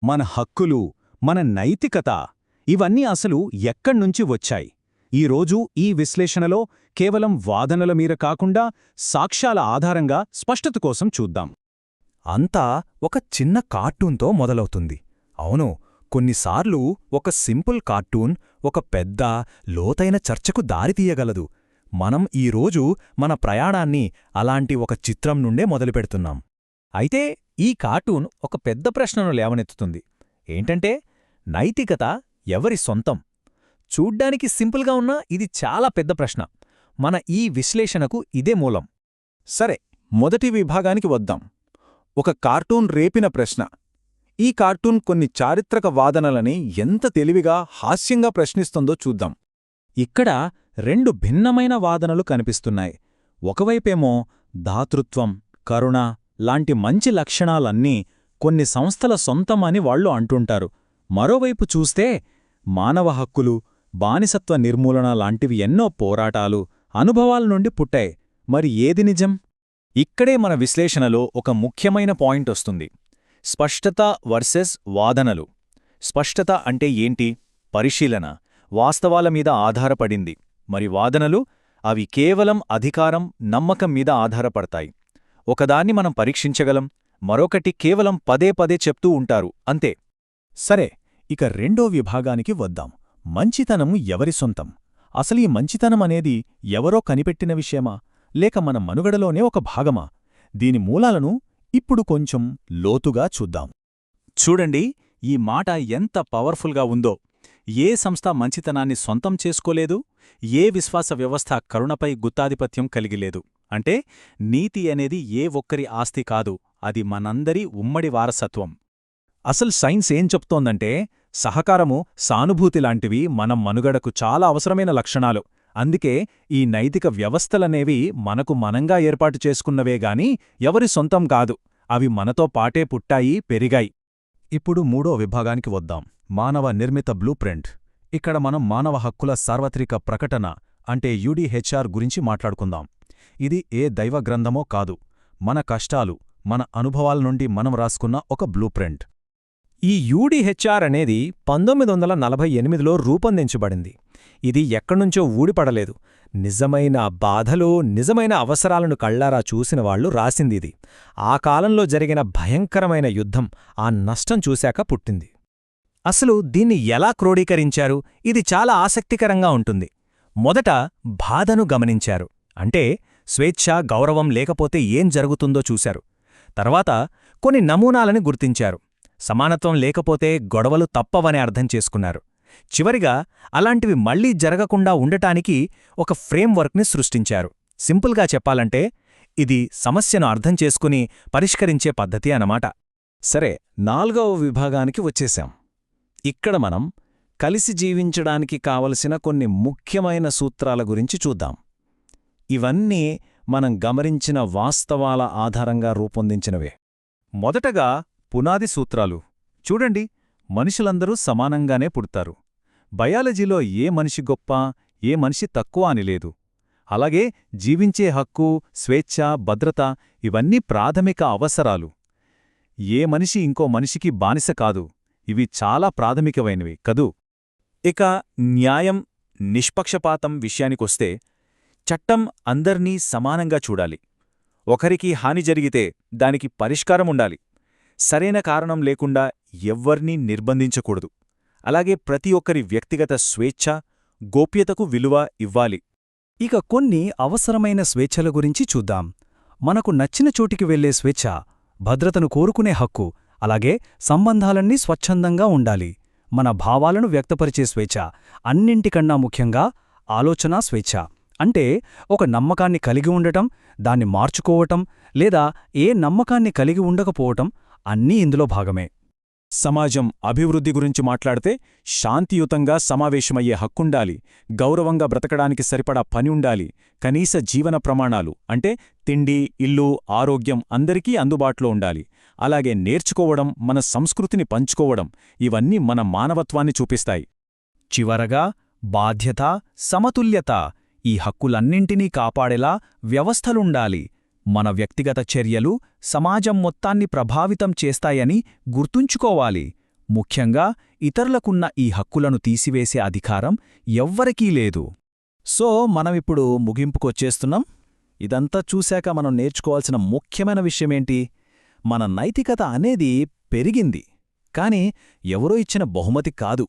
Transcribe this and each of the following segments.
మన హక్కులు, మన నైతికత ఇవన్నీ అసలు ఎక్కడ్నుంచి వచ్చాయి? ఈరోజు ఈ విశ్లేషణలో కేవలం వాదనల మీద కాకుండా సాక్ష్యాల ఆధారంగా స్పష్టత కోసం చూద్దాం. అంతా ఒక చిన్న కార్టూన్తో మొదలవుతుంది. అవును, కొన్నిసార్లు ఒక సింపుల్ కార్టూన్ ఒక పెద్ద, లోతైన చర్చకు దారితీయగలదు. మనం ఈరోజు మన ప్రయాణాన్ని అలాంటి ఒక చిత్రం నుండే మొదలుపెడుతున్నాం. అయితే ఈ కార్టూన్ ఒక పెద్ద ప్రశ్నను లేవనెత్తుతుంది. ఏంటంటే, నైతికత ఎవరి సొంతం? చూడ్డానికి సింపుల్గా ఉన్నా ఇది చాలా పెద్ద ప్రశ్న. మన ఈ విశ్లేషణకు ఇదే మూలం. సరే, మొదటి విభాగానికి వద్దాం. ఒక కార్టూన్ రేపిన ప్రశ్న. ఈ కార్టూన్ కొన్ని చారిత్రక వాదనలని ఎంత తెలివిగా, హాస్యంగా ప్రశ్నిస్తుందో చూద్దాం. ఇక్కడ రెండు భిన్నమైన వాదనలు కనిపిస్తున్నాయి. ఒకవైపేమో దాతృత్వం, కరుణ లాంటి మంచి లక్షణాలన్నీ కొన్ని సంస్థల సొంతం అని వాళ్లు అంటుంటారు. మరోవైపు చూస్తే మానవ హక్కులు, బానిసత్వ నిర్మూలన లాంటివి ఎన్నో పోరాటాలు, అనుభవాల నుండి పుట్టాయి. మరి ఏది నిజం? ఇక్కడే మన విశ్లేషణలో ఒక ముఖ్యమైన పాయింట్ వస్తుంది. స్పష్టత వర్సెస్ వాదనలు. స్పష్టత అంటే ఏంటి? పరిశీలన, వాస్తవాల మీద ఆధారపడింది. మరి వాదనలు? అవి కేవలం అధికారం, నమ్మకం మీద ఆధారపడతాయి. ఒకదాన్ని మనం పరీక్షించగలం, మరొకటి కేవలం పదే పదే చెప్తూ ఉంటారు, అంతే. సరే, ఇక రెండో విభాగానికి వద్దాం. మంచితనం ఎవరి సొంతం? అసలీ మంచితనమనేది ఎవరో కనిపెట్టిన విషయమా, లేక మన మనుగడలోనే ఒక భాగమా? దీని మూలాలను ఇప్పుడు కొంచెం లోతుగా చూద్దాం. చూడండి, ఈ మాట ఎంత పవర్ఫుల్గా ఉందో. ఏ సంస్థ మంచితనాన్ని సొంతం చేసుకోలేదు, ఏ విశ్వాస వ్యవస్థ కరుణపై గుత్తాధిపత్యం కలిగిలేదు. అంటే నీతి అనేది ఏ ఒక్కరి ఆస్తి కాదు, అది మనందరి ఉమ్మడి వారసత్వం. అసలు సైన్స్ ఏం చెప్తోందంటే, సహకారము, సానుభూతి లాంటివి మనం మనుగడకు చాలా అవసరమైన లక్షణాలు. అందుకే ఈ నైతిక వ్యవస్థలనేవి మనకు మనంగా ఏర్పాటు చేసుకున్నవేగాని ఎవరి సొంతం కాదు. అవి మనతో పాటే పుట్టాయి, పెరిగాయి. ఇప్పుడు మూడో విభాగానికి వద్దాం. మానవ నిర్మిత బ్లూ ప్రింట్. ఇక్కడ మనం మానవ హక్కుల సార్వత్రిక ప్రకటన అంటే UDHR గురించి మాట్లాడుకుందాం. ఇది ఏ దైవ గ్రంథమో కాదు, మన కష్టాలు, మన అనుభవాల నుండి మనం రాసుకున్న ఒక బ్లూ ప్రింట్. ఈ UDHR అనేది 1948లో రూపొందించబడింది. ఇది ఎక్కడ్నుంచో ఊడిపడలేదు. నిజమైన బాధలు, నిజమైన అవసరాలను కళ్లారా చూసిన వాళ్లు రాసిందిది. ఆ కాలంలో జరిగిన భయంకరమైన యుద్ధం, ఆ నష్టం చూశాక పుట్టింది. అసలు దీన్ని ఎలా క్రోడీకరించారు? ఇది చాలా ఆసక్తికరంగా ఉంటుంది. మొదట బాధను గమనించారు. అంటే స్వేచ్ఛ, గౌరవం లేకపోతే ఏం జరుగుతుందో చూశారు. తర్వాత కొన్ని నమూనాలని గుర్తించారు. సమానత్వం లేకపోతే గొడవలు తప్పవని అర్థం చేసుకున్నారు. చివరిగా అలాంటివి మళ్లీ జరగకుండా ఉండటానికి ఒక ఫ్రేమ్వర్క్ని సృష్టించారు. సింపుల్గా చెప్పాలంటే ఇది సమస్యను అర్థం చేసుకుని పరిష్కరించే పద్ధతి అన్నమాట. సరే, నాల్గవ విభాగానికి వచ్చేశాం. ఇక్కడ మనం కలిసి జీవించడానికి కావలసిన కొన్ని ముఖ్యమైన సూత్రాల గురించి చూద్దాం. ఇవన్నీ మనం గమనించిన వాస్తవాల ఆధారంగా రూపొందించినవే. మొదటగా పునాది సూత్రాలు. చూడండి, మనుషులందరూ సమానంగానే పుడతారు. బయాలజీలో ఏ మనిషి గొప్ప, ఏ మనిషి తక్కువ అని లేదు. అలాగే జీవించే హక్కు, స్వేచ్ఛ, భద్రత ఇవన్నీ ప్రాథమిక అవసరాలు. ఏ మనిషి ఇంకో మనిషికి బానిస కాదు. ఇవి చాలా ప్రాథమికమైనవి కదూ. ఇక న్యాయం, నిష్పక్షపాతం విషయానికొస్తే చట్టం అందర్నీ సమానంగా చూడాలి. ఒకరికి హాని జరిగితే దానికి పరిష్కారముండాలి. సరైన కారణం లేకుండా ఎవ్వర్నీ నిర్బంధించకూడదు. అలాగే ప్రతి ఒక్కరి వ్యక్తిగత స్వేచ్ఛ, గోప్యతకు విలువ ఇవ్వాలి. ఇక కొన్ని అవసరమైన స్వేచ్ఛల గురించి చూద్దాం. మనకు నచ్చిన చోటికి వెళ్లే స్వేచ్ఛ, భద్రతను కోరుకునే హక్కు, అలాగే సంబంధాలన్నీ స్వచ్ఛందంగా ఉండాలి. మన భావాలను వ్యక్తపరిచే స్వేచ్ఛ, అన్నింటికన్నా ముఖ్యంగా ఆలోచనా స్వేచ్ఛ. అంటే ఒక నమ్మకాన్ని కలిగి ఉండటం, దాన్ని మార్చుకోవటం, లేదా ఏ నమ్మకాన్ని కలిగి ఉండకపోవటం అన్నీ ఇందులో భాగమే. సమాజం అభివృద్ధి గురించి మాట్లాడితే శాంతియుతంగా సమావేశమయ్యే హక్కుండాలి. గౌరవంగా బ్రతకడానికి సరిపడా పని ఉండాలి. కనీస జీవన ప్రమాణాలు అంటే తిండి, ఇల్లు, ఆరోగ్యం అందరికీ అందుబాటులో ఉండాలి. అలాగే నేర్చుకోవడం, మన సంస్కృతిని పంచుకోవడం ఇవన్నీ మన మానవత్వాన్ని చూపిస్తాయి. చివరగా బాధ్యత, సమతుల్యత. ఈ హక్కులన్నింటినీ కాపాడేలా వ్యవస్థలుండాలి. మన వ్యక్తిగత చర్యలు సమాజం మొత్తాన్ని ప్రభావితం చేస్తాయని గుర్తుంచుకోవాలి. ముఖ్యంగా ఇతరులకున్న ఈ హక్కులను తీసివేసే అధికారం ఎవ్వరికీ లేదు. సో మనమిప్పుడు ముగింపుకొచ్చేస్తున్నాం. ఇదంతా చూశాక మనం నేర్చుకోవాల్సిన ముఖ్యమైన విషయమేంటి? మన నైతికత అనేది పెరిగింది, కాని ఎవరో ఇచ్చిన బహుమతి కాదు.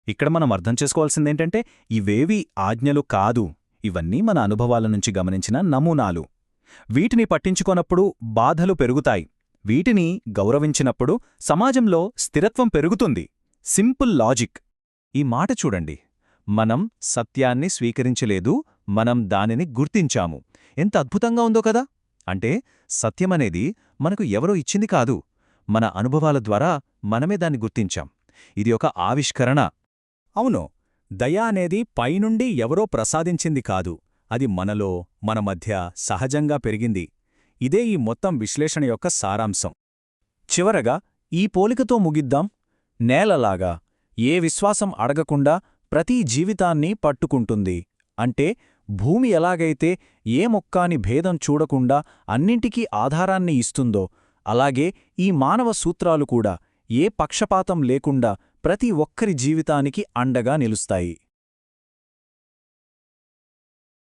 ఇక్కడ మనం అర్థం చేసుకోవాల్సిందేంటంటే ఇవేవీ ఆజ్ఞలు కాదు, ఇవన్నీ మన అనుభవాల నుంచి గమనించిన నమూనాలు. వీటిని పట్టించుకోనప్పుడు బాధలు పెరుగుతాయి, వీటిని గౌరవించినప్పుడు సమాజంలో స్థిరత్వం పెరుగుతుంది. Simple logic. ఈ మాట చూడండి, మనం సత్యాన్ని స్వీకరించలేదు, మనం దానిని గుర్తించాము. ఎంత అద్భుతంగా ఉందో కదా! అంటే సత్యమనేది మనకు ఎవరో ఇచ్చింది కాదు, మన అనుభవాల ద్వారా మనమే దాన్ని గుర్తించాం. ఇది ఒక ఆవిష్కరణ. అవును, దయ అనేది పైనుండి ఎవరో ప్రసాదించింది కాదు, అది మనలో, మన మధ్య సహజంగా పెరిగింది. ఇదే ఈ మొత్తం విశ్లేషణ యొక్క సారాంశం. చివరగా ఈ పోలికతో ముగిద్దాం. నేలలాగా ఏ విశ్వాసం అడగకుండా ప్రతి జీవితాన్ని పట్టుకుంటుంది. అంటే భూమి ఎలాగైతే ఏ మొక్కాని భేదం చూడకుండా అన్నింటికీ ఆధారాన్ని ఇస్తుందో, అలాగే ఈ మానవ సూత్రాలు కూడా ఏ పక్షపాతం లేకుండా ప్రతి ఒక్కరి జీవితానికి అండగా నిలుస్తాయి.